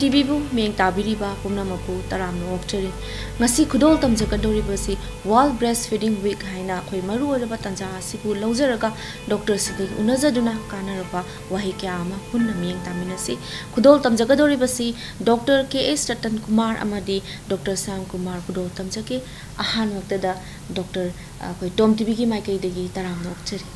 TV bu meng tabiriba pumnamapu taramno okchari ngasi khudol tamjakadoribasi World Breastfeeding Week haina khoi maru oraba tanja asiku lawjaraga Dr. Sidhi unajaduna kanaraba wahi kya ama punna meng taminasi khudol tamjakadoribasi Dr. K.S. Ratan Kumar amadi Dr. Sam Kumar khudol tamjake ahan waktada Dr. khoi Tom TV ki maikai degi taramno okchari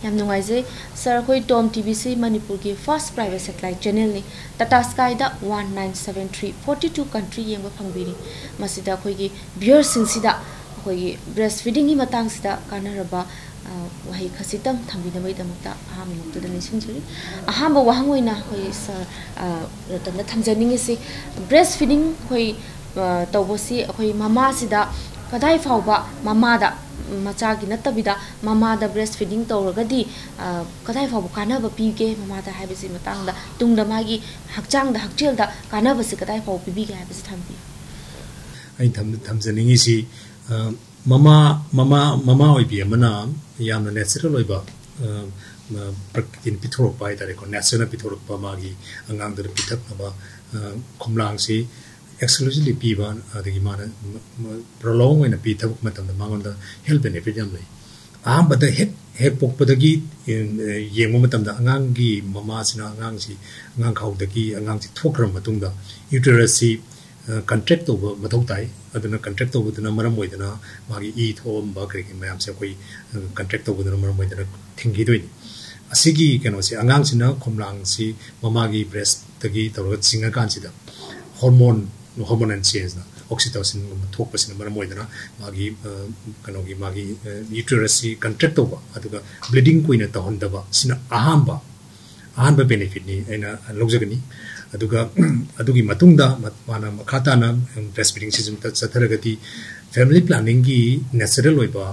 yam nungaise sir khoi Tom TV se Manipur ki first private satellite channel ni Tata Sky da 1973 42 country yengba phangbiri masida khoi gi viewers sing sida khoi gi breastfeeding gi matang sida kanaraba wahi khasitam thambina mai damakta aham nokta da nisingchiri aham ba wahangoina khoi sir ratan da thamjaning se breastfeeding khoi tawbosi khoi mama sida kadai fawba mama da macha gi natabida mama da breastfeeding tawragadi kadai fawba kanaba pige mama da haibisi matang da tungda magi hakchang da hakchel da kanaba se kadai fawba pibige haibisi thambi ai thamjaningi si mama oibi amana yamna natural oiba praktin pitorok bai tare ko natural pitorok pa magi angang da pitak naba khomlang si exclusively piban adagi mana prolong when a pita matam the mangonda help benefit yam lay but the head pok padagi yeng matam da angangi mama sina angang si angang khau dagi angang si thokram matungda uterus si contract over mathau tai aduna contract over dana maram moidana magi e thom ba kre mayam se koi contract over dana maram moidana thingi doi asigi kano si angang sina khomlang si mama gi breast dagi tawra singa kan si da hormone change na oxytocin thok pasina mara moidana magi kanogi magi uterus contract over aduga bleeding kuina ta hondaba sina ahamba benefit ni ena logjagani adugi matungda mana makhata na breastfeeding system ta satharagati family planning gi natural oiba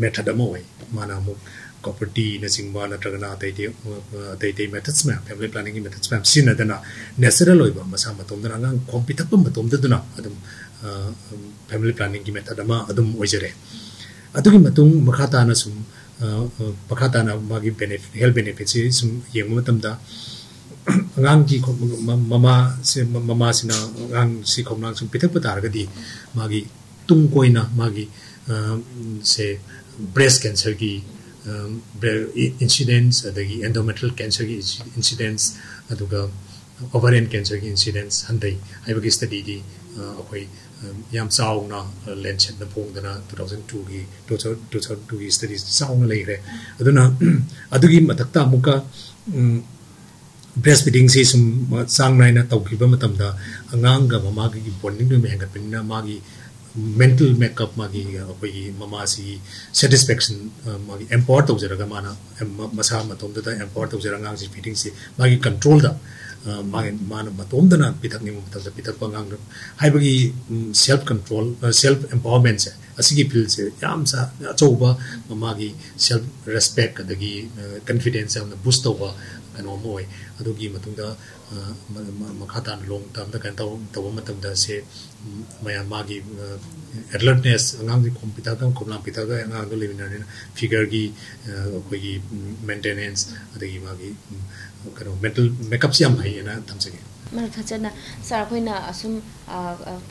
method amoi mana mo property na singba na tragana tai methods ma family planning gi methods ma sina dana natural oiba masa matom dana ngang competap matom dana adum family planning gi method ama adum oijare adugi matung makhata na sum makhata na magi benefit health benefits sum yeng matam da ngang gi mama sina ngang si khomlang sum pitak patar gadi magi tung koina magi se breast cancer gi incidents adagi endometrial cancer ki incidents aduga ovarian cancer ki incidents handai haibagi study di akoi yam sauna lancet na phongdana 2002 gi 2002 gi studies sauna leire aduna adugi matakta muka breastfeeding si sum sang naina tawkiba matamda angang ga mama gi bonding me hangat pinna magi mental makeup magi koi mama si satisfaction magi empower to jaraga mana masa matom da empower to jaranga si feeding si magi control da magi mana matom da na pitak ni matam da pitak pangang haibagi self control self empowerment se asigi feel se yam sa choba magi self respect kadagi confidence on the boost over ano moi adugi matungda makhata long term da kan taw matam da se maya magi alertness angang di computer kan komlang pita ga angang do levina figure gi koi gi maintenance adagi magi kano mental makeup siam hai na tamsege mar thachana sar khoina asum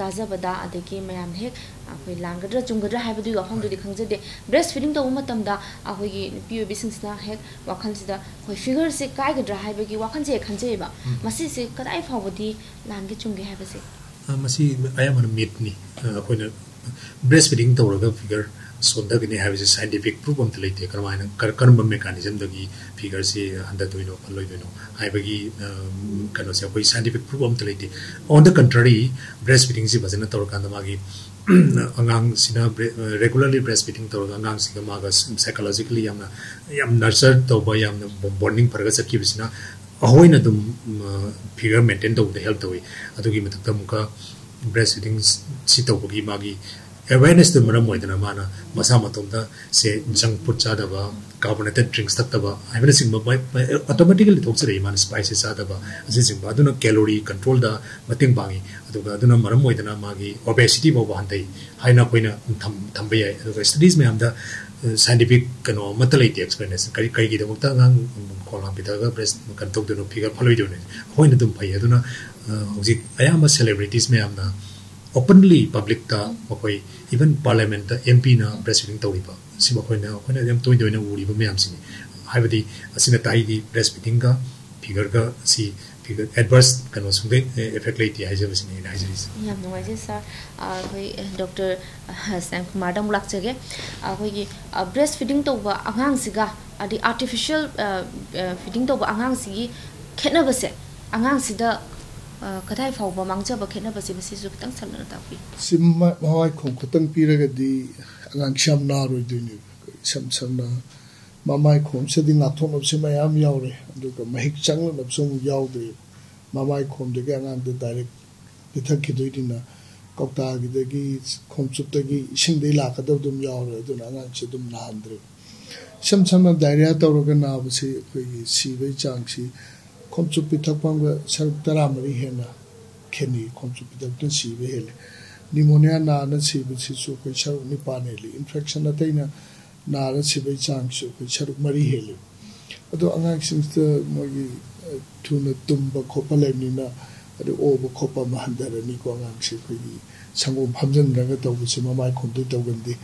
taza bada adagi mayam hek akoi langgadra chunggadra haibadu ga hongdu di khangjade breastfeeding to matam da akoi gi POB singsna hek wakhan sida khoi figure se kai gadra haibagi wakhan je khanje ba masi se kadai phawdi langge chungge haibase masi ayamana mit ni akoina breastfeeding to raga figure sonda gni have is scientific proof on telite karmaina karma mechanism dagi figure se handa doino palloi doino haibagi kano se koi scientific proof on telite on the contrary breastfeeding si bazana to kan magi angang sina regularly breastfeeding to angang si maga psychologically yam nurture to ba yam bonding paraga sakki bisina ahoina dum figure maintain to the health way adugi matak muka breastfeeding si to gi magi awareness to mara moidana mana masa matomda se junk food chadaba carbonated drinks takaba I sing automatically thokse re man spices chadaba ase sing ba aduna calorie control da mating bangi aduga aduna mara moidana magi obesity bo bandai haina koina thambe yai aduga studies me amda scientific kano matalai the explanation kari kari gi da ngang kolam bitaga breast kan tok do figure follow do ne hoina dum phai aduna hojik ayama celebrities me amna openly public ta mokoi even parliament ta MP na breastfeeding tawriba si mokoi na yam toy doina uriba me am sini haibadi asina tai di breastfeeding ga figure ga si figure adverse kano sungde effect late haije basini Nigeria yam no haije sir koi doctor Sam Kumar da mulak chege koi gi breastfeeding to ba angang siga adi artificial feeding to ba angang sigi khena base angang sida kadai fawba mangjaba khena basi basi su kitang samna tapi simma mawai khong khotang piraga di angang shamna ro duni samna mamai khom se ding la thon se mayam yaure aduga mahik changla nab song yaude mamai khom de angang de direct pithak ki doidina kokta gi de gi khom chup de gi sing de la ka dum yaure aduna angang se dum na andre samna diarrhea tawroga na basi khoi si be chang si komchu pitak pangga saruk taramari hena kheni komchu pitak tun si be hele pneumonia na si be si su ko saruk ni paneli infection ataina na si be chang su ko saruk mari hele ado angang singsta mogi tuna tumba khopale ni na ado obo khopa mahandara ni ko angang si ko sangom phamjan raga tawu si mamai khondu tawgandi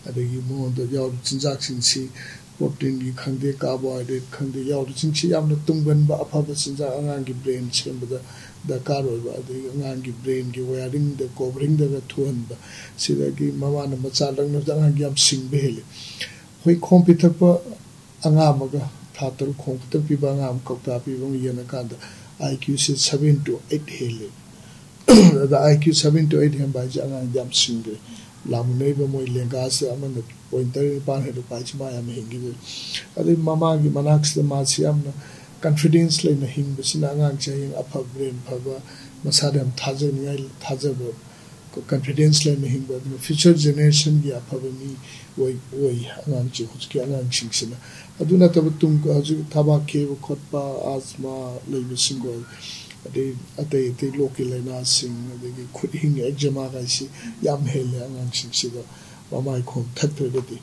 adagi mo do yaw chinjak sing si protein gi khangde carbohydrate khangde yaw ching chi yamna tungban ba aphaba chinjak angang gi brain chembada da karo ba adagi angang gi brain gi wiring the covering the thuan ba sidagi mama na macha lang na angang gi am sing behele hoi computer pa anga maga thatal computer pi ba ngam kokta pi bang yana kanda IQ 7 to 8 hele the IQ 7 to 8 hem ba angang jam sing be lamunei ba moi lenga se amana pointer pan hedu pai chima ya mehingi ade mama gi manax de ma siamna confidence le na hing bisina ngang chaing apha brain phaba masadam thaje ni ai thaje ba confidence le na hing ba future generation gi apha ba ni oi ngang chi huski ngang sing sina aduna tab tum ju thaba ke khotpa asma le bisingo ate local na sing de khut hing exam ga si yam hele angang sing siga mamai khom thatre de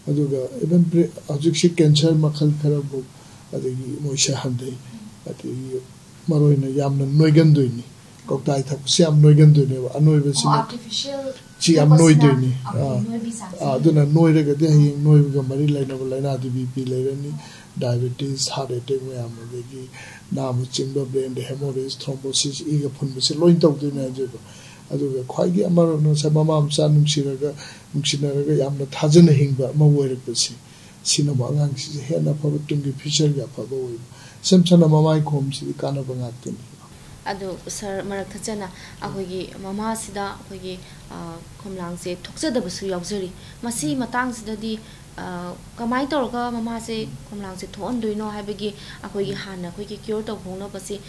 aduga even ajik si cancer makhal khara bu adagi moisha hande ati maroina yamna noigan doini koktai thak siam noigan doini anoi be si artificial chi am noi doini aduna noire ga de hing noi ga mari laina di bp lairani diabetes heart attack me am de nam chingba brain hemorrhage thrombosis iga phun se loin tok doina je aduga khwaigi amaro no sa mama amsa nungsinaga yamna thajana hingba ma woire pasi sina ba ngang si hena phabu tungi future ga phabu oi samchana mamai khom si kana banga tun ado sir marak thachana ahogi mama sida ahogi khomlang se thokjada basu yaujari masi matang sida di kamai torga mama se khomlang se thon doino habegi ahogi hana ahogi cure to hongno basi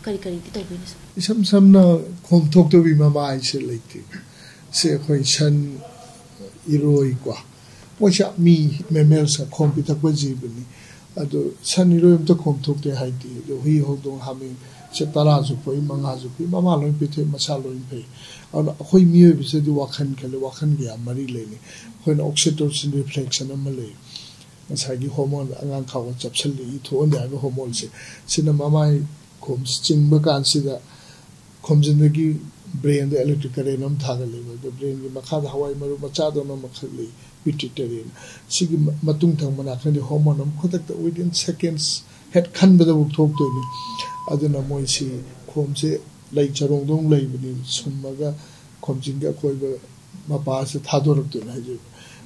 kari kari ti to bini samna khom thok to bi mama ai se leiti se khoi chan iroi kwa pocha mi memel sa khom pi tak baji bini ado chan iroi to khom thok te haiti do hi hodong hami se tara ju poi manga ju pi mama loi pi the masa loi pe ana khoi mi bi se di wakhan khale wakhan gi amari leni khoi na oxytocin reflection amale masa gi hormone angang khaw chapsal li thon da hormone se sina mama khom ching ba kan sida khom jindagi brain the electrical enam thagale the brain gi makha hawai maru macha do na makhali pituitary sigi matung thang mana khandi hormone am khodak within seconds head khan ba bu thok to ni aduna moi si khom se lai charong dong lai bini summaga khom jinga khoi ba mapa se thador to na je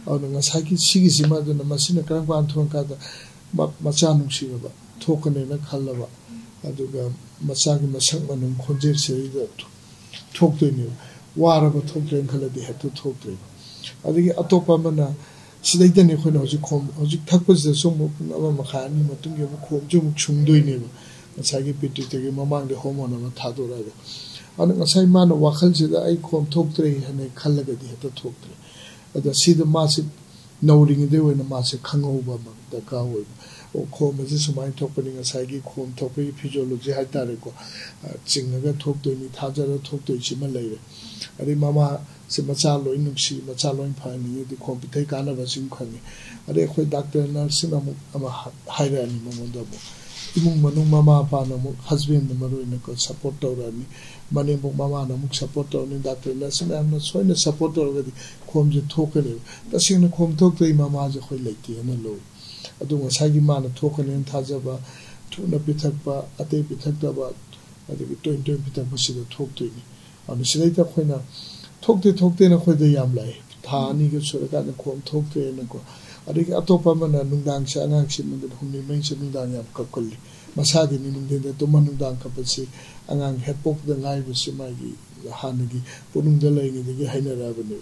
ana nga saki sigi sima do na masina kang ban thong ka da macha nung si ba thokane na khallaba aduga macha gi masak manung khonjer se da thok to ni wara ba thok ren khala de hatu thok to adigi atopa mana sidai da ne khona hoji khom hoji thakpa se som na ma makhani matung ge khom jum chung doi ne macha gi pitu te ge mamang de hormone ma thadora ana ngasai mana wakhal sida ai khom thoktre hane khallaga di hata thoktre ada sida ma se nauring de wena ma se khangauba ma da ka hoi o khom je sumai thokpani ngasai gi khom thokpi physiology ha tare ko chingaga thokdoi ni thajara thokdoi chi ma leire ari mama se macha loi nungsi macha loi phani di khom pithai kana ba sing khani ari khoi doctor nurse na mu ama haira ni momonda bo imung manung mama pa na mu husband na maroi na ko support tawrani mane mu mama na mu support tawni doctor nurse na am na soina support tawradi khom je thokane ta sing khom thokdoi mama je khoi leiti na lo adu ngasagi mana thokane thajaba thuna pithakpa ate pithakba adu toin pithakpa sida thokdoi ni anu sidai ta khoina thokte na khoi da yam lai tha ni ge sura ka na khom thokte na ko adiki atopa mana nungdang sa angang sin mun humni mai sa nungdang yam ka kulli masagi ni nungde de to manungdang ka pasi angang hepok da ngai bu simai gi hanagi punung da lai ni ge haina ra banu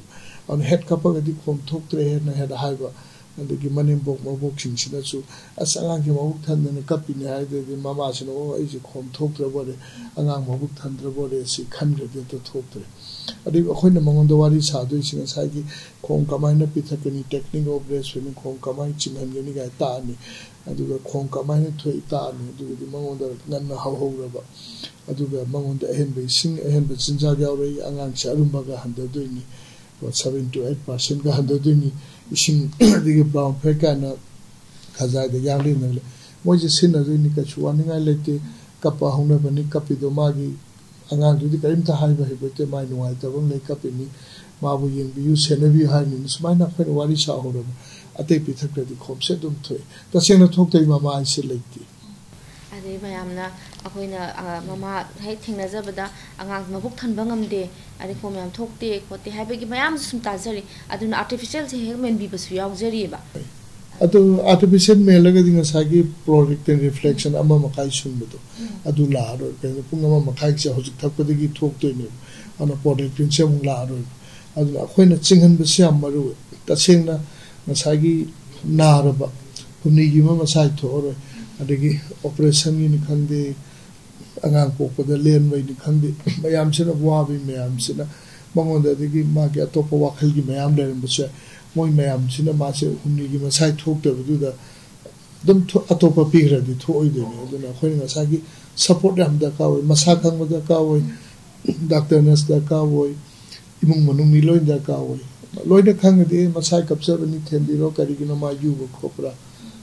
on het ka pa di khom thoktre he na heda haiba adiki manim bok mabok sing sina su asangang ki mabuk than na kapi ne hai de mama sin o ai ji khom thoktre bore angang mabuk than dra bore si khan re de to thoktre adi khoi na mangon da wari sa doi sing sai gi khom kamai na pithakani technique of breastfeeding khom kamai chingan ni ga ta ni adu ga khom kamai na thoi ta ni adu di mangon da nan na haw haw ra ba adu ga mangon da hen be sing hen be chinja ga roi angang cha rum ba ga han da doi ni 7 to 8% ga han da doi ni ising di ga brown pe ka na khaza da yang li na le mo ji sin na doi ni ka chuwa ni ngai le te kapa hona ba ni kapi do ma gi angang du di kaim ta hai ba he bote mai nuai ta bang le kapini ma bu yin bi yu senabi hai ni smai na phen wari cha ho ro ate pi thak di khom se dum thoi ta seng na thok tai mama ai se leiti ade mayamna akoina mama hai thengna jabada angang mabuk thanba ngamde ade khom yam thokte khote haibegi mayam sum tajari aduna artificial se he men bi basu yaw jari ba adu artificial me laga dinga sagi product and reflection ama makai sumbudo adu la ro ke punga ma makai che hojik thakpadi gi thok toi ne ana product pin che mung la ro adu khoina chinghan be siam maru ta sengna masagi na ro ba puni gi ma masai tho ro adagi operation ni khande angang ko ko da len mai ni khande mayam chena wa bi mayam chena mangon da gi ma ge atopa wa khal gi mayam le bu che moi mayam china ma se humni gi masai thok te bu da dum atopa pi ra di thoi de ne aduna khoi nga sa gi support ram da ka oi masa khang ma da ka oi doctor nurse da ka oi imung manung mi loi da ka oi loi da khang de masai kapsa ni them di ro ka ri gi na ma yu bu khopra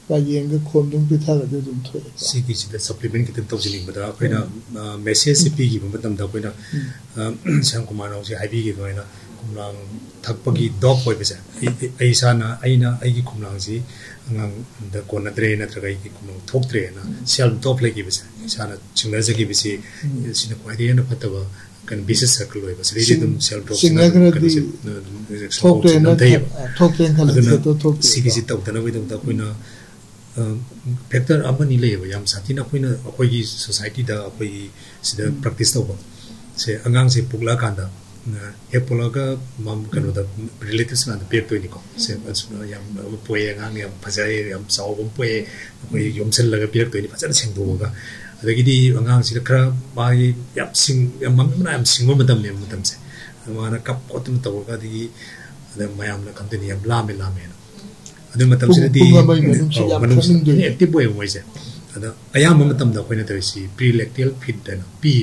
ka yeng ga khom dum pi tha ra de dum thoi si gi chi da supplement ki tum jiling ba da khoina message pi gi ba tam da khoina sang kumar no si hai bi gi khoina kumlang thakpagi dog poi bese ai sana aina ai gi kumlang si angang da kona dre na tragai gi kumlang thok dre na self top le gi bese sana chingna je gi bese sina kwai de na phataba kan business circle oi bese re dum self top sina gra di thok dre na thok dre khala to thok si gi si tok da na wi da koina factor amani le yam satina koina akoi gi society da akoi sida practice to ba se angang se pugla kanda hepolaga mam kanu da relatives na pe to ni ko se asuna yam poe ngang yam phajai yam saw bom poe ko yom sel laga pe to ni phajana cheng do ga adagi di angang si kra bai yam sing yam mam na yam sing mo madam ne madam se mana kap ko tum to ga di da mayam na company yam la me adu matam se di manung ni active boy mo se ada ayam matam da ko na to si pre-lactal feed da na pi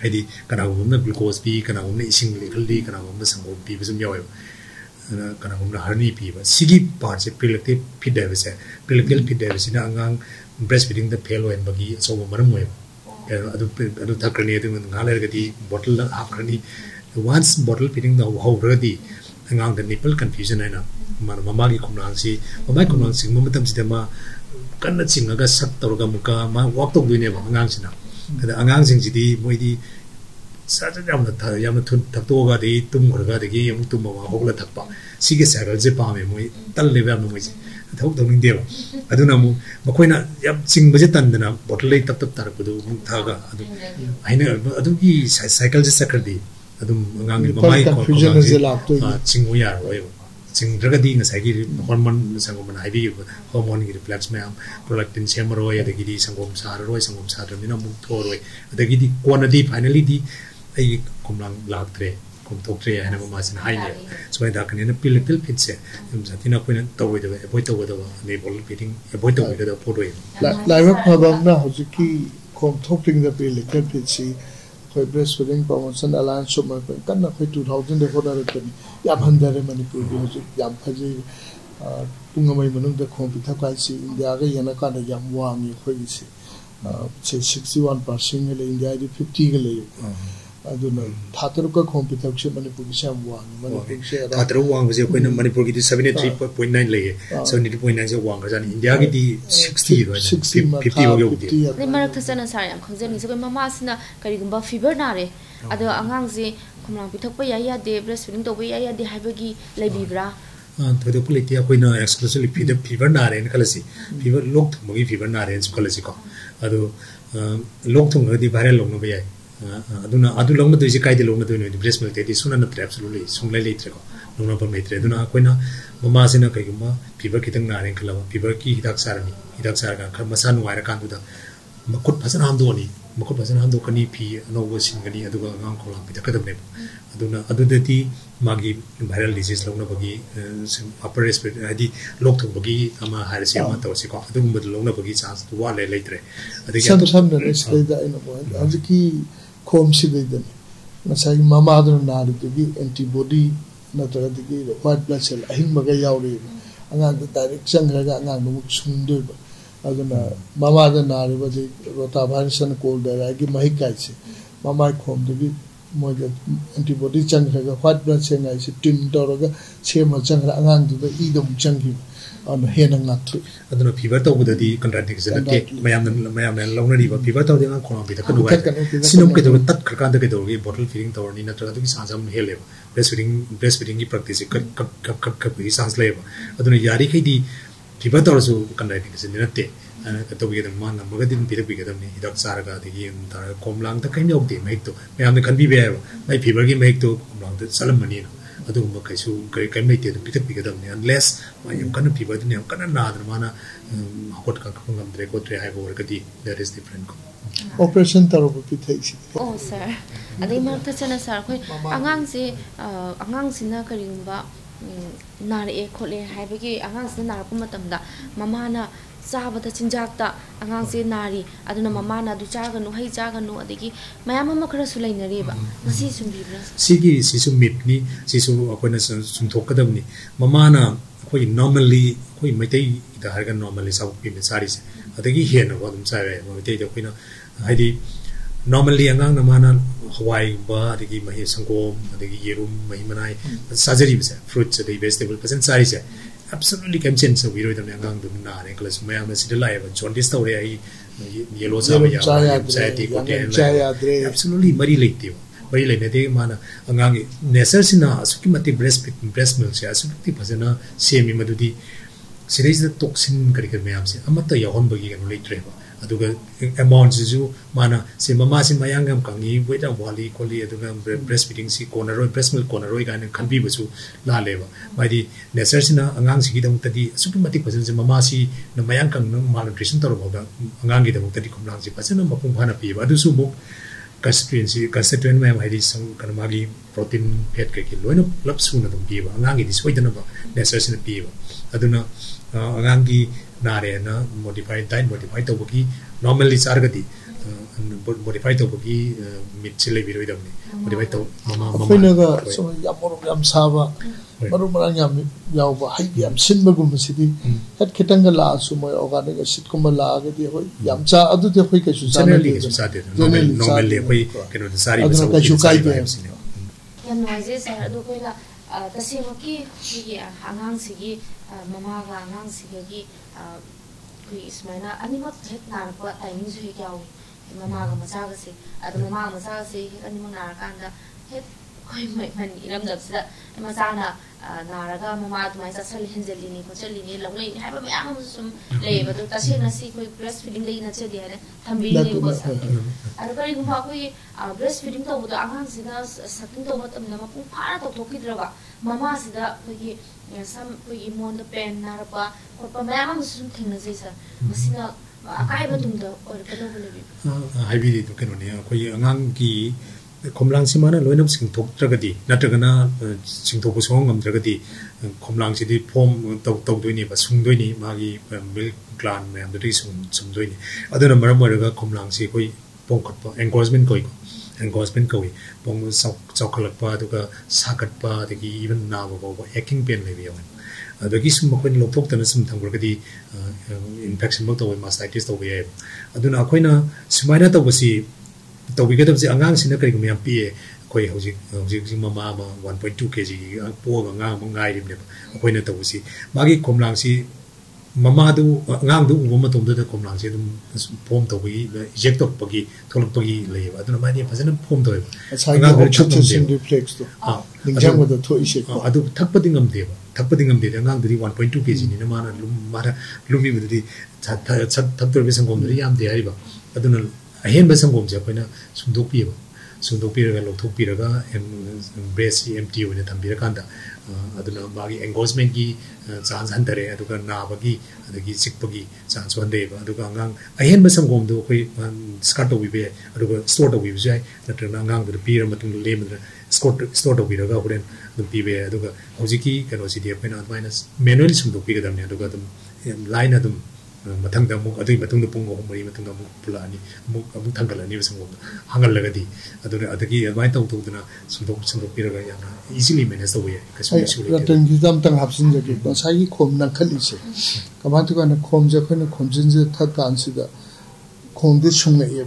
hadi kana gumna glucose pi kana gumna ising level di kana gumna sambo pi bisum yaw kana gumna harni pi ba sigi part se prelactic feed device prelactic feed device na angang breastfeeding the fail when bagi so maram moy adu thakrani adu ngale ga di bottle half krani once bottle feeding the how ready angang the nipple confusion na mama gi kumlang si mama kumlang sing matam si ma kanna chingaga sak torga muka ma walk to duine ba angang sina kada angang sing ji di moi di sa ja yam thun thak to ga di tum khur ga de gi yam tum ma hokla thak pa si ge sa gal je pa me moi tal le ba moi ji thok dong ning de ba aduna mu makoina yam ching ba je tan dana bottle le tap tar ku du mu tha ga adu aina adu gi cycle je sakar di adu angang gi mai ko ching u ya roi ching draga di ngasai gi hormone sangom na bi hormone gi reflex me am prolactin semro ya de gi di sangom sa roi sangom sa de na mu thoroi de gi di quantity finally di ai kumlang laktre kum toktre ana ma sin hai le so da kan ne pil pitse satina ko ne to we de boy to we de ne bol pitting boy to we de photo lai wa phabam na hojiki kom tokting the pil pitsi khoi breastfeeding promotion alliance so ma kan na khoi 2000 de photo re ya bhandare manipur gi hojik yam phaji pungamai manung da khom pitha kai si india ga yana ka da yam wangi khoi si 61% le india di 50 ge le aduna thatru ka khom pitha se manipur gi sam wangi manipur se thatru wang je ko na manipur gi 73.9 le 72.9 je wang ga india gi di 60 ro 50 ho gi di ne marak thasana sar yam khangje ni se ko mama sina kari gumba fever na re ado angang je khumlang pithak pa ya ya de breastfeeding to ba ya de haibagi leibibra thode politi akoina exclusively fever na re kalasi fever lok thumgi fever na re kalasi ko ado lok thung di viral long no ba aduna adu long na doji kai de long na do no breast milk de suna na absolutely sunglai leitre ko long na ba maitre aduna akoina mama sina kai guma fever kitang na re kala fever ki hidak sarani hidak sar ga masa nuai ra kan du da makut phasan hamdo ni makut phasan hamdo kani phi no go sin gani aduga ngang kholang pi takadam ne aduna adudati magi viral disease long na bagi upper respiratory adi lok thong bagi ama harisi ama tawsi ko adum bad long na bagi chance to wa le leitre adi sam na resle da ina bo adiki khom si de den masai mama adun na de antibody na tara de white blood cell ahing maga yauri anga da direct changra ga anga no sungdo aduna mama da na re ba de rota virus ko da gi mahikai se mama khom de moja antibody changra ga white blood cell ngai se tin doroga chema changra angang du da I dom changhi on henang natu aduna fever to budadi contradiction te mayam long na riba fever to de ngang khona bi ta kanu wa sinum ke do tat khan da ke do gi bottle feeding to ni na tra du gi sanjam hele breastfeeding gi practice ka bi sans le aduna yari khai di fever to so contradiction ni na te to bi da man na magadin bi bi ga ni hidak sar ga de gi ta komlang ta kain yok de mai to mayam ne kan bi be mai fever gi mai to komlang de salam mani na aduma kaisu kai mai te pitak pigadam ne unless yam kana fever ne yam kana na mana hot ka ngam dre ko tre hai go kadi that is different operation taro pi thai si oh sir adai mar ta chana sir khoi angang sina karingba nar e khole haibagi angang sina nar pu matam da mama na sabata chinjak ta angang se nari aduna mama na du cha ganu hai cha ganu adigi mayam ma khara su lainari ba masi sumbibra sigi sisu mit ni sisu akoina sum thokadam ni mama na khoi normally khoi maitai da harga normally sabu pi me sari se adigi hen ba dum sai ba maitai da khoina haidi normally angang na mana hawai ba adigi mahi sangom adigi yerum mahi manai sajari ba fruits adigi vegetable percent sari se absolutely can change so we do them angang dum na ne class mayam na sidla ya jaundice to re ai yellow sa ya anxiety ko de absolutely mari lekti mari lene de mana angang nesar sina asuki mati breast milk ya asuki phajana semi madudi series the toxin kari mayam se amata yahon bagi kan leitre ba aduga amount ju mana se mama si mayangam kangi weda wali koli aduga breastfeeding si corneroi breast milk corneroi kan khanbi basu la leba madi nesar sina angang si gidam tadi super mati pasan se mama si na mayang kang malnutrition tor boda angang gidam tadi kumlang si pasan mapung phana pi adu su muk constituent mayam haidi sang kan magi protein fat ke loina lap su na dum pi ba angang gi soidana ba nesar sina pi ba aduna angang gi nare na modified diet modified to bagi normally sargati modified to bagi mit chile biro idam ni modified to mama fina ga so yam saba maru marang yam yaw ba hai yam sin bagum sidi hat kitanga la su mo organic acid ko la ga di hoy yam cha adu te hoy ka su generally su sa de normally hoy keno de sari ba ka su kai de yan noise sir adu ko la tasema ki angang sigi mama ga angang sigi kui ismaina animak het nar pa timing ju hekyaw mama ga macha ga se adu mama ga macha se animak nar kanda het koi mai man iram dab sa macha na naraga mama tu mai sasal henjeli ni ko chali ni longai hai ba ya ham sum le ba tu ta se na si koi breastfeeding dei na chali hare thambi ni ko sa adu kari gumha koi breastfeeding to bu da angang sida sakin to matam na mapung phara to thokidra ba mama sida koi some koi mon the pen narpa ko pa mayam sum thingna jai sa masina akai ba tum da or ka do bole hai bi du keno ne koi angang ki ꯈꯣꯝꯂꯥꯡꯁꯤ ꯃꯥꯅ ꯂꯣꯏꯅꯃꯛ ꯁꯤꯡꯊꯣꯛꯇ꯭ꯔꯒꯗꯤ ꯅꯠꯇ꯭ꯔꯒꯅ ꯁꯤꯡꯊꯣꯛꯄ ꯁꯨꯡꯉꯝ ꯉꯝꯗ꯭ꯔꯒꯗꯤ ꯈꯣꯝꯂꯥꯡꯁꯤꯗꯤ form ꯇꯧꯗꯣꯏꯅꯦꯕ ꯁꯨꯡꯗꯣꯏꯅꯤ ꯃꯥꯒꯤ milk ꯒ꯭ꯂꯥꯟ ꯃꯌꯥꯝꯗꯨꯗꯒꯤ ꯁꯨꯝꯗꯣꯏꯅꯤ ꯑꯗꯨꯅ ꯃꯔꯝ ꯑꯣꯏꯔꯒ ꯈꯣꯝꯂꯥꯡꯁꯤ ꯑꯩꯈꯣꯏ ꯄꯣꯡꯈꯠꯄ ꯑꯦꯡꯒꯣꯖꯃꯦꯟ ꯀꯧꯏꯀꯣ ꯑꯦꯡꯒꯣꯖꯃꯦꯟ ꯀꯧꯏ ꯆꯥꯎꯈꯠꯂꯛꯄ ꯑꯗꯨꯒ ꯁꯥꯒꯠꯄ ꯑꯗꯒꯤ ꯏꯚꯟ ꯅꯥꯕ ꯐꯥꯎꯕ ꯑꯦꯀꯤꯡ ꯄꯦꯟ ꯂꯩꯕ ꯌꯥꯎꯋꯤ ꯑꯗꯒꯤ ꯁꯨꯝ ꯑꯩꯈꯣꯏꯅ ꯂꯧꯊꯣꯛꯇꯅ ꯁꯨꯝ ꯊꯝꯈ꯭ꯔꯒꯗꯤ ꯏꯟꯐꯦꯛꯁꯟꯐꯧ ꯇꯧꯋꯤ ꯃꯥꯁꯇꯥꯏꯇꯤꯁ ꯇꯧꯕ ꯌꯥꯏꯑꯕ ꯑꯗꯨꯅ ꯑꯩꯈꯣꯏꯅ ꯁꯨꯃꯥꯏꯅ ꯇꯧꯕꯁꯤ ꯇꯧꯕꯤꯒꯗꯕꯁꯤ ꯑꯉꯥꯡꯁꯤꯅ ꯀꯔꯤꯒꯨꯝꯕ ꯌꯥꯝ ꯄꯤꯛꯑꯦ ꯑꯩꯈꯣꯏ ꯍꯧꯖꯤꯛ ꯃꯃꯥ ꯑꯃ 1.2 kg ꯄꯣꯛꯑꯒ ꯑꯉꯥꯡ ꯑꯃ ꯉꯥꯏꯔꯤꯕꯅꯦꯕ ꯑꯩꯈꯣꯏꯅ ꯇꯧꯕꯁꯤ ꯃꯥꯒꯤ ꯈꯣꯝꯂꯥꯡꯁꯤ ꯃꯃꯥꯗꯨ ꯑꯉꯥꯡꯗꯨ ꯎꯕ ꯃꯇꯝꯗꯨꯗ ꯈꯣꯝꯂꯥꯡꯁꯤ ꯑꯗꯨꯝ ꯐꯣꯝ ꯇꯧꯕꯒꯤ ꯏꯖꯦꯛ ꯇꯧꯔꯛꯄꯒꯤ ꯊꯣꯛꯂꯛꯄꯒꯤ ꯂꯩꯌꯦꯕ ꯑꯗꯨꯅ ꯃꯥꯗꯤ ꯐꯖꯅ ꯐꯣꯝ ꯇꯧꯋꯦꯕ ꯑꯗꯨ ꯊꯛꯄꯗꯤ ꯉꯝꯗꯦꯕ ꯊꯛꯄꯗꯤ ꯉꯝꯗꯦ ꯑꯉꯥꯡꯗꯨꯗꯤ 1.2 kgꯅꯤꯅ ꯃꯥꯅ ꯂꯨꯝꯃꯤꯕꯗꯨꯗꯤ ꯊꯛꯇꯣꯔꯤꯕ ꯁꯪꯒꯣꯝꯗꯨꯗꯤ ꯌꯥꯝꯗꯦ ꯍꯥꯏꯔꯤꯕ ꯑꯗꯨꯅ ꯑꯍꯦꯟꯕ ꯁꯪꯒꯣꯝꯁꯦ ꯑꯩꯈꯣꯏꯅ ꯁꯨꯡꯗꯣꯛꯄꯤꯔꯒ ꯂꯧꯊꯣꯛꯄꯤꯔꯒ ꯕ꯭ꯔꯦꯁꯁꯤ ꯑꯦꯝꯇꯤ ꯑꯣꯏꯅ ꯊꯝꯕꯤꯔꯀꯥꯟꯗ ꯑꯗꯨꯅ ꯃꯥꯒꯤ ꯑꯦꯡꯒꯣꯖꯃꯦꯟꯒꯤ ꯆꯥꯟꯁ ꯍꯟꯊꯔꯦ ꯑꯗꯨꯒ ꯅꯥꯕꯒꯤ ꯑꯗꯒꯤ ꯆꯤꯛꯄꯒꯤ ꯆꯥꯟꯁꯁꯨ ꯍꯟꯊꯩꯑꯕ ꯑꯗꯨꯒ ꯑꯉꯥꯡ ꯑꯍꯦꯟꯕ ꯁꯪꯒꯣꯝꯗꯣ ꯑꯩꯈꯣই ꯗꯤꯁꯀꯥꯔꯗ ꯇꯧꯕꯤꯕ ꯌꯥꯏ ꯑꯗꯨꯒ ꯁ꯭ꯇꯣꯔ ꯇꯧꯕꯤꯕꯁꯨ ꯌꯥꯏ ꯅꯠꯇ꯭ꯔꯒꯅ ꯑꯉꯥꯡꯗꯨꯗ ꯄꯤꯔ ꯃꯇꯨꯡꯗ ꯂꯦꯝꯕꯗ ꯁ꯭ꯇꯣꯔ ꯇꯧꯕꯤꯔꯒ ꯍꯣꯔꯦꯟ ꯑꯗꯨꯝ ꯄꯤꯕ ꯌꯥꯏ ꯑꯗꯨꯒ ꯍꯧꯖꯤꯛꯀꯤ ꯀꯩꯅꯣꯁꯤꯗꯤ ꯑꯩꯈꯣꯏꯅ ꯑꯗꯨꯃꯥꯏꯅ ꯃꯦꯅꯨꯋꯦꯂꯤ ꯁꯨꯝꯗꯣꯛꯄꯤꯒꯗꯕꯅꯤ ꯑꯗꯨꯒ ꯑꯗꯨꯝ ꯂꯥꯏꯅ ꯑꯗꯨꯝ ꯃꯊꯪꯗ ꯑꯃꯨꯛ ꯑꯗꯨꯒꯤ ꯃꯇꯨꯡꯗ ꯄꯨꯡ 3-4 ꯃꯇꯨꯡꯗ ꯑꯃꯨꯛ ꯄꯨꯜꯂꯛꯑꯅꯤ ꯑꯃꯨꯛ ꯊꯥꯡꯒꯠꯂꯅꯤꯕ ꯁꯪꯒꯣꯝꯗꯣ ꯍꯥꯡꯒꯠꯂꯒꯗꯤ ꯑꯗꯨꯅ ꯑꯗꯒꯤ ꯑꯗꯨꯃꯥꯏꯅ ꯇꯧꯗꯅ ꯁꯨꯝꯗꯣꯛꯄꯤꯔꯒ ꯌꯥꯝꯅ ꯏꯖꯤꯂꯤ ꯃꯦꯅꯦꯖ ꯇꯧꯕ ꯌꯥꯏ ꯀꯩꯁꯨ ꯂꯩꯇꯦ ꯔꯇꯟꯒꯤꯗ ꯑꯝꯇꯪ ꯍꯥꯞꯆꯤꯟꯖꯒꯦ ꯉꯁꯥꯏꯒꯤ ꯈꯣꯝ ꯅꯪꯈꯠꯂꯤꯁꯦ ꯀꯃꯥꯏꯅ ꯇꯧꯀꯥꯟꯗ ꯈꯣꯝꯁꯦ ꯑꯩꯈꯣꯏꯅ ꯈꯣꯝꯖꯤꯟꯁꯦ ꯊꯛꯀꯥꯟꯁꯤꯗ ꯈꯣꯝꯗꯤ ꯁꯨꯡꯉꯛꯑꯦ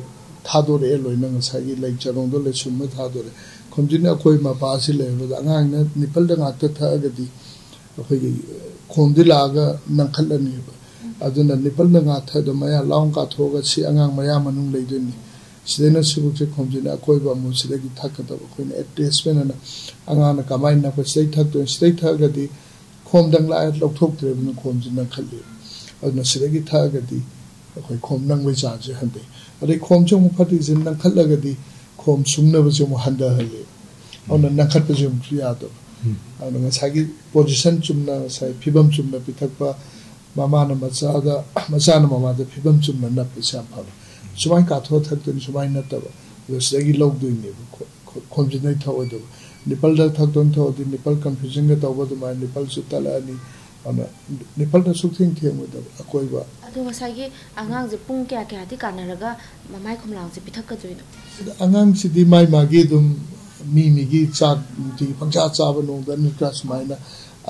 ꯊꯥꯗꯣꯔꯛꯑꯦ ꯂꯣꯏꯅ ꯉꯁꯥꯏꯒꯤ ꯂꯩ ꯆꯔꯣꯡꯗꯣ ꯂꯩꯁꯨꯝꯕ ꯊꯥꯗꯣꯔꯛꯑꯦ ꯈꯣꯝꯖꯤꯟꯅ ꯑꯩꯈꯣꯏ ꯃꯄꯥꯁꯤ ꯂꯩꯕꯗ ꯑꯉꯥꯡꯅ ꯅꯤꯄꯜꯗ ꯉꯥꯛꯇ ꯊꯛꯑꯒꯗꯤ ꯑꯩꯈꯣꯏꯒꯤ ꯈꯣꯝꯗꯤ ꯂꯥꯛꯑꯒ ꯅꯪꯈꯠꯂꯅꯤꯕ ꯑꯗꯨꯅ ꯅꯤꯄꯜꯗ ꯉꯥꯛꯊꯗ ꯃꯌꯥ ꯂꯥꯎꯟ ꯀꯥꯊꯣꯛꯑꯒ ꯁꯤ ꯑꯉꯥꯡ ꯃꯌꯥ ꯃꯅꯨꯡ ꯂꯩꯗꯣꯏꯅꯤ ꯁꯤꯗꯩꯅ ꯁꯤꯕꯨꯛꯁꯦ ꯈꯣꯝꯖꯤꯟꯅ ꯑꯀꯣꯏꯕ ꯑꯃꯨꯛ ꯁꯤꯗꯒꯤ ꯊꯛꯀꯗꯕ ꯑꯩꯈꯣꯏꯅ ꯑꯦꯇꯦꯆꯃꯦꯟ ꯑꯅ ꯑꯉꯥꯡꯅ ꯀꯃꯥꯏꯅ ꯅꯛꯄ ꯁꯤꯗꯩ ꯊꯛꯇꯣꯏꯅꯤ ꯁꯤꯗꯩ ꯊꯛꯑꯒꯗꯤ ꯈꯣꯝꯗꯪ ꯂꯥꯛꯑ ꯂꯧꯊꯣꯛꯇ꯭ꯔꯦꯕꯅ ꯈꯣꯝꯁꯤ ꯅꯪꯈꯠꯂꯦ ꯑꯗꯨꯅ ꯁꯤꯗꯒꯤ ꯊꯛꯑꯒꯗꯤ ꯑꯩꯈꯣꯏ ꯈꯣꯝ ꯅꯪꯕꯒꯤ ꯆꯥꯡꯁꯦ ꯍꯟꯊꯩ ꯑꯗꯩ ꯈꯣꯝꯁꯦ ꯑꯃꯨꯛ ꯐꯠꯇ꯭ꯔꯤꯁꯦ ꯅꯪꯈꯠꯂꯒꯗꯤ ꯈꯣꯝ ꯁꯨꯡꯅꯕꯁꯦ ꯑꯃꯨꯛ ꯍꯟꯊꯍꯜꯂꯦ ꯑꯗꯨꯅ ꯅꯪꯈꯠꯄꯁꯦ ꯑꯃꯨꯛꯁꯨ ꯌꯥꯗꯕ ꯑꯗꯨꯅ ꯉꯁꯥꯏꯒꯤ ꯄꯣꯖꯤꯁꯟ ꯆꯨꯝꯅ ꯉꯁꯥꯏ ꯐꯤꯕꯝ ꯆꯨꯝꯅ ꯄꯤꯊꯛꯄ ꯃꯃꯥꯅ ꯃꯆꯥꯅ ꯃꯃꯥꯗ ꯐꯤꯕꯝ ꯆꯨꯝꯅ ꯅꯞꯄꯁꯦ ꯌꯥꯝ ꯐꯕ ꯁꯨꯃꯥꯏꯅ ꯀꯥꯊꯣꯛꯑ ꯊꯛꯇꯣꯏꯅꯤ ꯁꯨꯃꯥꯏꯅ ꯅꯠꯇꯕ ꯑꯗꯣ ꯁꯤꯗꯒꯤ ꯂꯧꯗꯣꯏꯅꯦꯕ ꯈꯣꯝꯖꯤꯟꯅꯩ ꯊꯛꯑꯣꯏꯗꯕ ꯅꯤꯄꯜꯗ ꯊꯛꯇꯣꯏꯅ ꯊꯛꯑꯗꯤ ꯅꯤꯄꯜ ꯀꯟꯐ꯭ꯌꯨꯖꯟꯒ ꯇꯧꯕ ꯑꯗꯨꯃꯥꯏꯅ ꯅꯤꯄꯜꯁꯨ ꯇꯠꯂꯛꯑꯅꯤ ꯑꯗꯨꯅ ꯅꯤꯄꯜꯗ ꯁꯨꯛꯊꯦꯡ ꯊꯦꯡꯉꯣꯏꯗꯕ ꯑꯀꯣꯏꯕ ꯑꯗꯣ ꯉꯁꯥꯏꯒꯤ ꯑꯉꯥꯡꯁꯦ ꯄꯨꯡ ꯀꯌꯥꯗꯤ ꯀꯥꯟꯅꯔꯒ ꯃꯃꯥꯏ ꯈꯣꯝꯂꯥꯡꯁꯦ ꯄꯤꯊꯛꯀꯗꯣꯏꯅꯣ ꯑꯉꯥꯡꯁꯤꯗꯤ ꯃꯥꯒꯤ ꯑꯗꯨꯝ ꯃꯤꯒꯤ ꯆꯥꯛ ꯅꯨꯡꯇꯤꯒꯤ ꯄꯪꯆꯥ ꯆꯥꯕ ꯅꯣꯡꯗ ꯅꯨꯡꯇ ꯁꯨꯃꯥꯏꯅ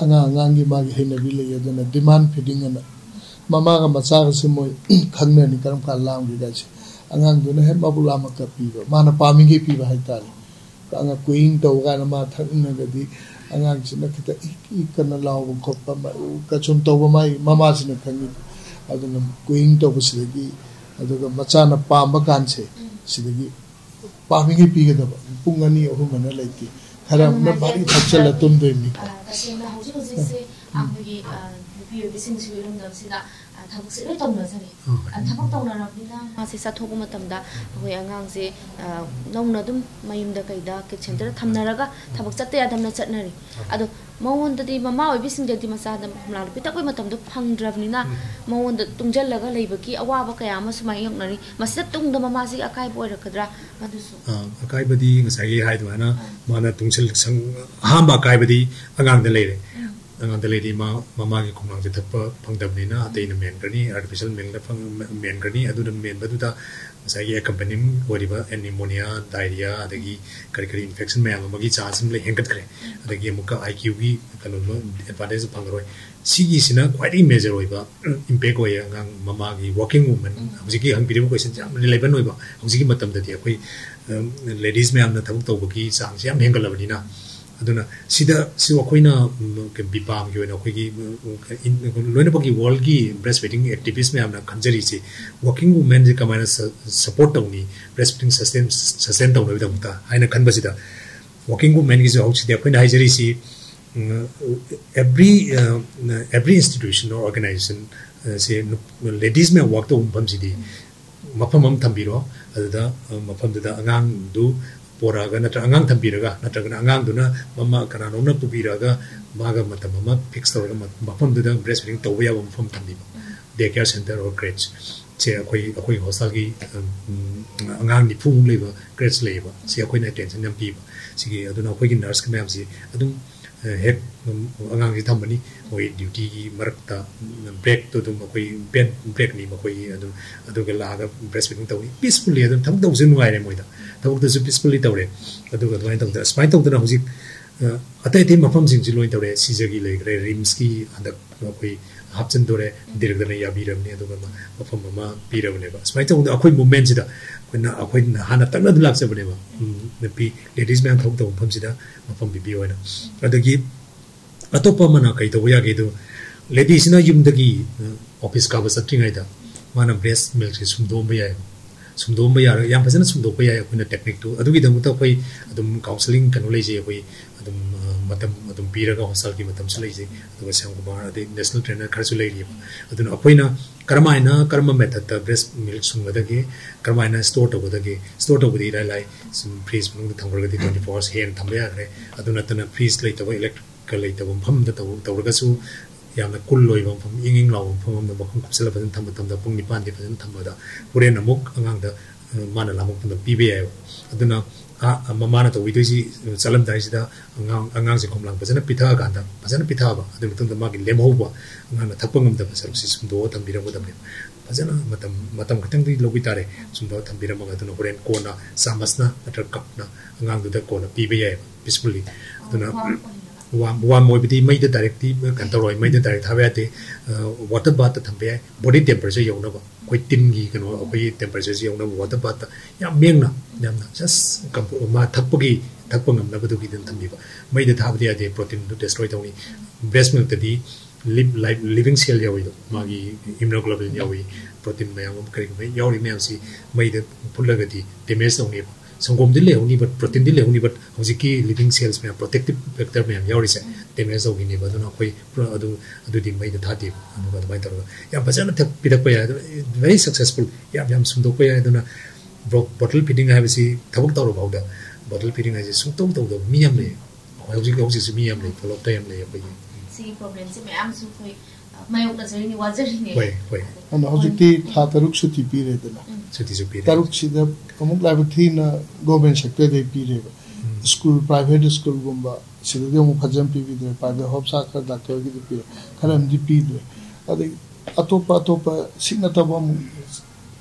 ꯑꯉꯥꯡꯒꯤ ꯃꯥꯒꯤ ꯍꯩꯅꯕꯤ ꯂꯩ ꯑꯗꯨꯅ ꯗꯤꯃꯥꯟ ꯐꯤꯗꯤꯡ ꯑꯅ ꯃꯃꯥꯒ ꯃꯆꯥꯒꯁꯦ ꯃꯣꯏ ꯈꯪꯅꯅꯤ ꯀꯔꯝ ꯀꯥꯟ ꯂꯥꯝꯒꯦꯒꯁꯦ ꯑꯉꯥꯡꯗꯨꯅ ꯍꯦꯛ ꯃꯕꯨꯛ ꯂꯥꯝꯃꯛꯀ ꯄꯤꯕ ꯃꯥꯅ ꯄꯥꯝꯃꯤꯈꯩ ꯄꯤꯕ ꯍꯥꯏꯇꯥꯔꯦ ꯑꯉꯥꯡ ꯀꯨꯏꯡ ꯇꯧ ꯀꯥꯟꯗ ꯃꯥ ꯊꯛꯅꯤꯡꯉꯒꯗꯤ ꯑꯉꯥꯡꯁꯤꯅ ꯈꯤꯇ ꯏꯛꯀꯅ ꯂꯥꯎꯕ ꯈꯣꯠꯄ ꯀꯆꯨꯝ ꯇꯧꯕ ꯃꯥꯒꯤ ꯃꯃꯥꯁꯤꯅ ꯈꯪꯉꯤ ꯑꯗꯨꯅ ꯀꯨꯏꯡ ꯇꯧꯕꯁꯤꯗꯒꯤ ꯑꯗꯨꯒ ꯃꯆꯥꯅ ꯄꯥꯝꯕ ꯀꯥꯟꯁꯦ ꯁꯤꯗꯒꯤ ꯄꯥꯝꯃꯤꯈꯩ ꯄꯤꯒꯗꯕ ꯄꯨꯡ 2-3 ꯑꯅ ꯂꯩꯇꯦ ꯈꯔ ꯑꯃꯅ ꯚꯥꯔꯤ ꯊꯛꯆꯜꯂ ꯇꯨꯝꯗꯣꯏꯅꯤ ꯇꯁꯦꯡꯅ ꯍꯧꯖꯤꯛꯁꯦ ꯑꯩꯈꯣꯏꯒꯤ ꯅꯨꯄꯤ ꯑꯣꯏꯕꯤꯁꯤꯡꯁꯤꯒꯤ ꯏꯔꯝꯗꯝꯁꯤꯗ ꯊꯕꯛꯁꯦ ꯂꯣꯏ ꯇꯧꯅꯖꯔꯤ ꯊꯕꯛ ꯇꯧꯅꯔꯕꯅꯤ나 ꯃꯥꯁꯦ ꯆꯠꯊꯣꯛꯄ ꯃꯇꯝꯗ ꯑꯩꯈꯣꯏ ꯑꯉꯥꯡꯁꯦ ꯅꯧꯅ ꯑꯗꯨꯝ ꯃꯌꯨꯝꯗ ꯀꯩꯗ ꯀꯤꯠ ꯁꯦꯟꯇꯔꯗ ꯊꯝꯅꯔꯒ ꯊꯕꯛ ꯆꯠꯇ ꯌꯥꯗꯕꯅ ꯆꯠꯅꯔꯤ ꯑꯗꯣ ꯃꯉꯣꯟꯗꯗꯤ ꯃꯃꯥ ꯑꯣꯏꯕꯤꯁꯤꯡꯗꯗꯤ ꯃꯆꯥꯗ ꯈꯣꯝꯂꯥꯡꯗꯣ ꯄꯤꯊꯛꯄꯒꯤ ꯃꯇꯝꯗꯣ ꯐꯪꯗ꯭ꯔꯕꯅꯤꯅ ꯃꯉꯣꯟꯗ ꯇꯨꯡꯖꯜꯂꯒ ꯂꯩꯕꯒꯤ ꯑꯋꯥꯕ ꯀꯌꯥ ꯑꯃ ꯁꯨꯃꯥꯏꯅ ꯌꯣꯛꯅꯔꯤ ꯃꯁꯤꯗ ꯇꯨꯡꯗ ꯃꯃꯥꯁꯤꯒꯤ ꯑꯀꯥꯏꯕ ꯑꯣꯏꯔꯛꯀꯗ꯭ꯔꯥ ꯑꯗꯨꯁꯨ ꯑꯀꯥꯏꯕꯗꯤ ꯉꯁꯥꯏꯒꯤ ꯍꯥꯏꯗꯨꯃꯥꯏꯅ ꯃꯥꯅ ꯑꯍꯥꯟꯕ ꯑꯀꯥꯏꯕꯗꯤ ꯑꯉꯥꯡꯗ ꯂꯩꯔꯦ ꯑꯉꯥꯡꯗ ꯂꯩꯔꯤ ꯃꯃꯥꯒꯤ ꯈꯣꯝꯂꯥꯡꯁꯦ ꯊꯛꯄ ꯐꯪꯗꯕꯅꯤꯅ ꯑꯇꯩꯅ ꯃꯦꯟꯒꯅꯤ ꯑꯥꯔꯇꯤꯐꯤꯁꯤꯌꯦꯜ ꯃꯤꯜꯛꯅ ꯃꯦꯟꯒꯅꯤ ꯑꯗꯨꯅ ꯃꯦꯟꯕꯗꯨꯗ ꯉꯁꯥꯏꯒꯤ ꯑꯦꯀꯝꯄꯅꯤꯡ ꯑꯣꯏꯔꯤꯕ ꯑꯦꯅꯤꯃꯣꯅꯤꯌꯥ ꯗꯥꯏꯔꯤꯌꯥ ꯑꯗꯒꯤ ꯀꯔꯤ ꯏꯟꯐꯦꯛꯁꯟ ꯃꯌꯥꯝ ꯑꯃꯒꯤ ꯆꯥꯟꯁ ꯑꯃ ꯍꯦꯟꯒꯠꯈ꯭ꯔꯦ ꯑꯗꯒꯤ ꯑꯃꯨꯛꯀ IQꯒꯤ ꯀꯩꯅꯣ ꯑꯦꯗꯚꯥꯟꯇꯦꯖ ꯐꯪꯉꯔꯣꯏ ꯁꯤꯒꯤꯁꯤꯅ ꯈ꯭ꯋꯥꯏꯗꯒꯤ ꯃꯦꯖꯔ ꯑꯣꯏꯕ ꯏꯝꯄꯦꯛ ꯑꯣꯏꯌꯦ ꯑꯉꯥꯡ ꯃꯃꯥꯒꯤ ꯋꯥꯔꯀꯤꯡ ꯋꯨꯃꯟ ꯍꯧꯖꯤꯛꯀꯤ ꯍꯪꯕꯤꯔꯤꯕ ꯀꯣꯏꯁꯟꯁꯦ ꯌꯥꯝ ꯔꯤꯂꯦꯚꯦꯟ ꯑꯣꯏꯕ ꯍꯧꯖꯤꯛꯀꯤ ꯃꯇꯝꯗꯗꯤ ꯑꯩꯈꯣꯏ ꯂꯦꯗꯤꯁ ꯃꯌꯥꯝꯅ ꯊꯕꯛ ꯇꯧꯕꯒꯤ ꯆꯥꯡꯁꯦ ꯌꯥꯝ ꯍꯦꯟꯒꯠꯂꯕꯅꯤꯅ ꯑꯗꯨꯅ ꯁꯤꯗꯁꯨ ꯑꯩꯈꯣꯏꯅ ꯕꯤꯄꯥꯝꯒꯤ ꯑꯣꯏꯅ ꯑꯩꯈꯣꯏꯒꯤ ꯂꯣꯏꯅꯃꯛꯀꯤ ꯋꯥꯔꯜꯒꯤ ꯕ꯭ꯔꯦꯁ ꯐꯤꯗꯤꯡ ꯑꯦꯛꯇꯤꯚꯤꯁ ꯃꯌꯥꯝꯅ ꯈꯟꯖꯔꯤꯁꯤ ꯋꯥꯔꯀꯤꯡ ꯋꯨꯃꯦꯟꯁꯦ ꯀꯃꯥꯏꯅ ꯁꯄꯣꯔꯠ ꯇꯧꯅꯤ ꯕ꯭ꯔꯦꯁ ꯐꯤꯗꯤꯡ ꯁꯁꯇꯦꯟ ꯇꯧꯅꯕꯒꯤꯗꯃꯛꯇ ꯍꯥꯏꯅ ꯈꯟꯕꯁꯤꯗ ꯋꯥꯔꯀꯤꯡ ꯋꯨꯃꯦꯟꯒꯤꯁꯨ ꯍꯧꯖꯤꯛꯇꯤ ꯑꯩꯈꯣꯏꯅ ꯍꯥꯏꯖꯔꯤꯁꯤ every institution or organization se ladies me work to mafamsidi mafam am thambiro aduda mafamduda angang du poraga natra angang thambiraga natraga angang duna mama kananona pubiraga maga matamama fix tawraga mafamduda breastfeeding tawya mafam thambiba daycare center or crèche चे अखोई hostel की अंगांग निफुंग लेबा grades लेबा से अखोई ना tension यम पीबा सिगी अदुना अखोई की नर्स के मैम से अदुम हेक अंगांग की थम्बनी ओई ड्यूटी की मरकता ब्रेक तो तुम अखोई पेन ब्रेक नी मखोई अदुगा लागा ब्रेस्ट फीडिंग तौनी पीसफुली अदुम थम तौसे नुवाइरे मोइदा थबक तसु पीसफुली तौरे अदुगा दुवाइन तौदा स्पाइन तौदना हुजिक अतै ते मफम सिंग लोइन तौरे सीजगी लेग्रे रिम्स की अंदक अखोई हापचन तौरे दिरगदना याबिरमने अदुगा मफम मा पीरबनेबा स्पाइन तौदा अखोई मूवमेंट सिदा अखोई हाना तंगना दुलाक्सबनेबा नपी लेडीज मैम थौक तौम फमसिदा मफम बिबी ओइना अदगी अतोपा मना कई तौया गेदो लेडीज ना युमदगी ऑफिस का बसत्रिंगाइदा माना ब्रेस्ट मिल्क से सुमदोम याय सुमदोम यार याम फजन सुमदोप याय अखोइना टेक्निक तो अदुगी दमुता अखोई अदुम काउंसलिंग कनो लेजे अखोई अदुम मतम पीरगा हॉस्टल की मतम सलेजे अदुगा श्यामकुमार अदे नेशनल ट्रेनर खरसु लेरी अदुना अखोइना कर्म मेथड द ब्रेस्ट मिल्क सुंगदगे कर्माइना स्टोर तोबदगे लाई फ्रीज मनुंग थंगरगदी 24 hours हेन थंबे यागरे अदुना तना फ्रीज लेतबो इलेक्ट्रिकल लेतबो फम द तौरगसु यामना कुल लोइबो फम इंगिंग लाव फम द बखम कुसला फजन थंब तमदा पुंग निपान दे फजन थंबदा पुरेन अमुक अंगांग द माना लामुक द पीबे याय अदुना ममाना तो विदोजी चलम दाइसिदा अंगांग से खोमलांग फजन पिथा गांदा फजन पिथाबा अदु मतंग मागी लेमहौबा अंगांग थपंगम द सरसी सुंदो तंबिरबो दबे फजन मतम खतंग दी लोबि तारे सुंदो तंबिरम अदुना होरेन कोना सामसना अटर कपना अंगांग द कोना पीबे याय पीसफुली अदुना वाम मोइबदी मैद डायरेक्टली कंट्रोल मैद डायरेक्ट थाबयाते वाटर बाथ थंबे बॉडी टेंपरेचर यौनबा कोई टिन की कनो कोई टेंपरेचर यौनबा वाटर बाथ या मेंगना यामना जस्ट मा थपगी थपंगम नबदुगी दन थंबीबा मैद थाबदि याते प्रोटीन टू डिस्ट्रॉय तौनी ब्रेस्ट मिल्क तदी लिविंग सेल याविदो मागी इम्यूनोग्लोबुलिन यावी प्रोटीन मयाम करी यावरी मयामसी मैद फुल्लगदी डैमेज तौनी संगोम दिले होनी बट प्रोटीन दिले होनी बट हजिकी लिविंग सेल्स में प्रोटेक्टिव फैक्टर में यावरिसे डैमेज होगिनी बदुना कोई अदुदी मैद थाति अदुगा दबाइ तरो या बजाना थ पिदक पया वेरी सक्सेसफुल याम सुंदो पया अदुना बॉटल फीडिंग हाइबसी थबक तरो बाउदा बॉटल फीडिंग हाइजे सुंतोम तौदो मियाम ले हजिक मियाम ले फॉलो टाइम ले कोई सी प्रॉब्लम से मैम सु कोई मायोक नजरिनी वाजरिनी होय अन हजिकती था तरुक सुति पीरे दला सुति सु पीरे तरुक सिदा अमुक लाइव थीना गवर्नमेंट सेक्टर दे पीरे स्कूल प्राइवेट स्कूल गुम्बा सिदा अमुक फजम पीबी दे प्राइवेट होप साखर डॉक्टर की दे पीरे खरम दि पीदे अदे अतोपा सिग्ना तबम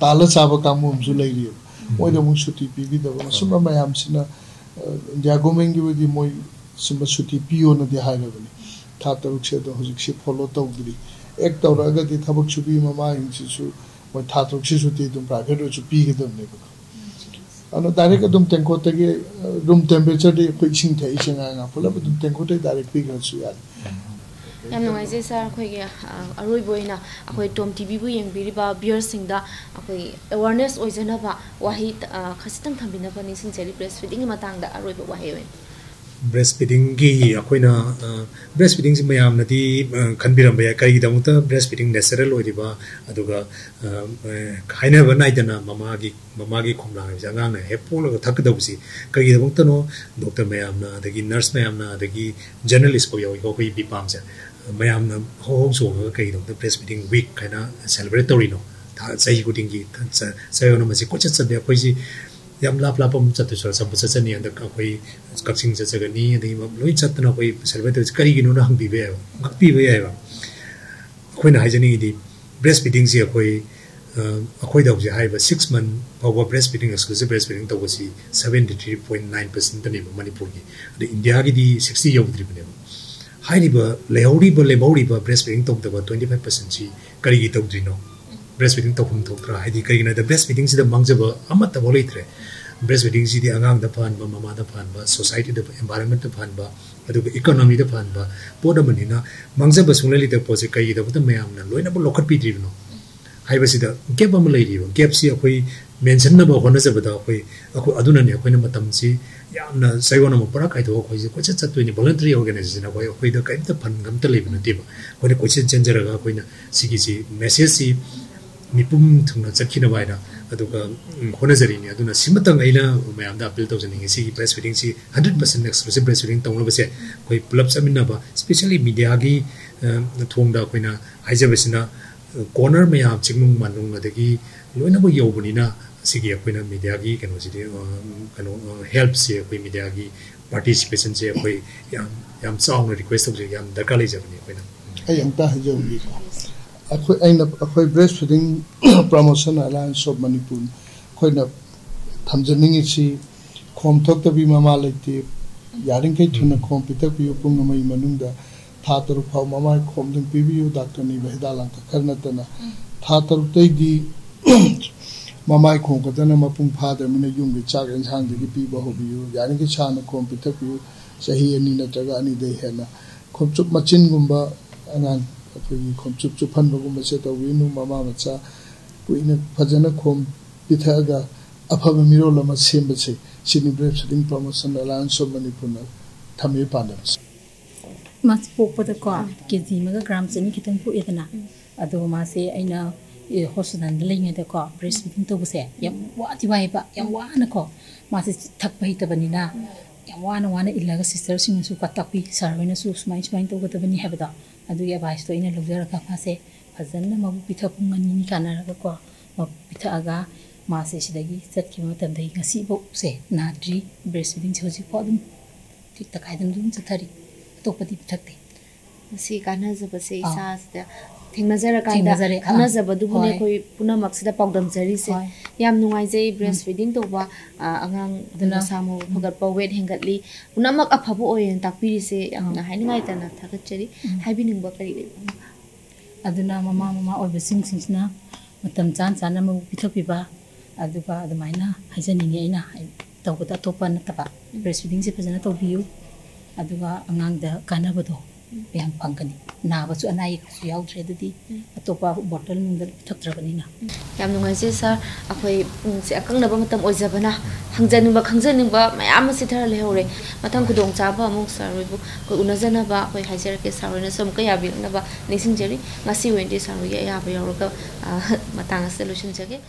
ताला चाबा कामु हमसु लैरि मोइ दमुक सुति पीबी दबा सुमा मयाम सिना गवर्नमेंट की वदि मोइ सुमा सुति पियो न दे हाइरबनी था तरुक से तो हजिक से फॉलो तौदरी एक तौरगदी थबक सुबी ममा हिंसिसु मोइ था तरुक से सुति तुम प्राइवेट रु पी के दम ने अनो डायरेक्ट तुम टेंको तगे रूम टेंपरेचर दे कोइ सिंग थे इसिंगा फुला तुम टेंको ते डायरेक्ट पी गसु यार याम नोइजे सर अखोइगे अरोइ बोइना अखोइ टॉम टीवी बु यंगबिरिबा beer सिंगदा अखोइ awareness ओइजनबा वाहि खसितंग थंबिनबा Nising cherry breast feeding मतांगदा अरोइबा वाहि ओइ ब्रेस्ट फीडिंग की अखोइना ब्रेस्ट फीडिंग से मयाम नदी खनबिरम बया कई दमुता ब्रेस्ट फीडिंग नेचुरल ओइदिबा अदुगा खाइना बनाइदना ममागी खोमला जंगांग ने हेपोल थकदबसी कई दमुतनो डॉक्टर मयाम ना अदगी नर्स मयाम ना अदगी जर्नलिस्ट को योई कोई बिपाम से मयाम ना हो सो कई दमुता ब्रेस्ट फीडिंग वीक खाइना सेलिब्रेट तोरिनो था सही गुटिंग की सयोनो मसी कुछ सदे कोई याम लापम चतुसर सब चचनी अंदर कोई कक्सिंग चचगनी अदि लोइ चतना कोई सेलिब्रेट करिगिनो ना हंबिबे गक्पिबे यायबा कोइना हाइजनी दि ब्रेस्ट फीडिंग से कोई दौजे हाइबा 6 month power breast feeding exclusive breast feeding तौबसी 73.9% तने मणिपुर की अदि इंडिया की दी 60 यौद्रिबने हाइरिबा लेहौरिबा ब्रेस्ट फीडिंग तौदबा 25% सी करिगि तौद्रिनो ब्रेस्ट फीडिंग तौफम थोक्रा हाइदि करिगिना द ब्रेस्ट फीडिंग सिदा मंगजबा अमत बोलैत्रे ब्रेस्ट फीडिंग सिदी आंगांग द फानबा ममा द फानबा सोसाइटी द एनवायरनमेंट द फानबा अदुगा इकोनॉमी द फानबा पोदमनिना मंगजबा सुंगलेलि द पोजे कई द बत मयामना लोइना बो लोखत पिद्रिबनो हाइबसिदा गैप अम लैरिबो गैप सि अखोइ मेंशन न बो होनजबदा अखोइ अदुनने अखोइना मतम सि यामना सैवना म परा काइदो अखोइ जे कोचे चतुनि वॉलंटरी ऑर्गेनाइजेशन अखोइ अखोइ द काइम त फन गम त लेबन देबा कोने कोचे चेंजरगा अखोइना सिगी सि मेसेज सि मिपुम थुंना चखिना बाइना अदुगा होनजरिनि अदुना सिमतंग आइना मयामदा अपील तौजनिंग सिगी ब्रेस्ट फीडिंग सि 100% एक्सक्लूसिव ब्रेस्ट फीडिंग तौलबसे कोइ पुलप चमिनबा स्पेशली मीडिया की थोंदा Koyna हाइजबसिना corner mayam chingmung manung adagi loina bo yobunina sigi akoina media gi kano jidi kano help se akoi media gi participation se akoi yam song request of yam dakali jabni akoina ai anta hajobi akoi breastfeeding promotion alliance of manipur khoina thamjaningi si khom thok tabi mama lekti yaring kai thuna khom pitak pi pung mai manungda tha taru phau mama khom ding pibiu doctor ni behda lang ka karna tana tha taru tai di mama khom ka tana mapung pha da mina yung ge chak en sang de pi ba hobiu yaring kai chana khom pitak pi sahi ani na taga ani de hena khom chup machin gumba angan akoi khom chup chup phan gumba se to winu mama macha kuina phajana khom pithaga afaba miro lama semba se sini breastfeeding promotion alliance of manipur thame panams mas pokpada ko kg maga gram chani kitang pu edana ado ma se aina hospital lenga de ko breastfeeding to buse yam wati wai ba yam wana ko ma se thak pai ta bani na yam wana ilaga sister sing su katakpi sarwena su smai to gata bani habda adu ya bais to ina lugjar ka fa se fazanna mabu pitha pungani ni kana ra ko ma pitha aga ma se sidagi satki ma tam dai ngasi bo se nadri breastfeeding choji ko dum tik ta kaidam dum chathari topati thakte si kana zabase isa sta thingnazara kanda khanazaba du bune koi puna maksida pawdam jari se yam nungai jai breastfeeding to ba angang duna samu phagat pa weight hengatli puna mak aphabu oyen takpiri se yamna haingai tana thagat chari haibining ba kari aduna mama oibasing singsna matam chan chana mu pithapi ba aduga adumaina haijaninge ina tawda topa nataba breastfeeding se phajana tawbiu aduga angangda kanabado yang pangkani naba chu anai chu yaudre dudi atopa bottle nungda thaktrabani na yam nungai se sir akhoi se akang naba matam oijabana khangjaning ba mayam se thar lehore mathang kudong chaba amuk sir bu ko unajana ba khoi hajer ke sarona som ka yabi na ba nising jeri ngasi wende sir ya ba yoroga matang solution jage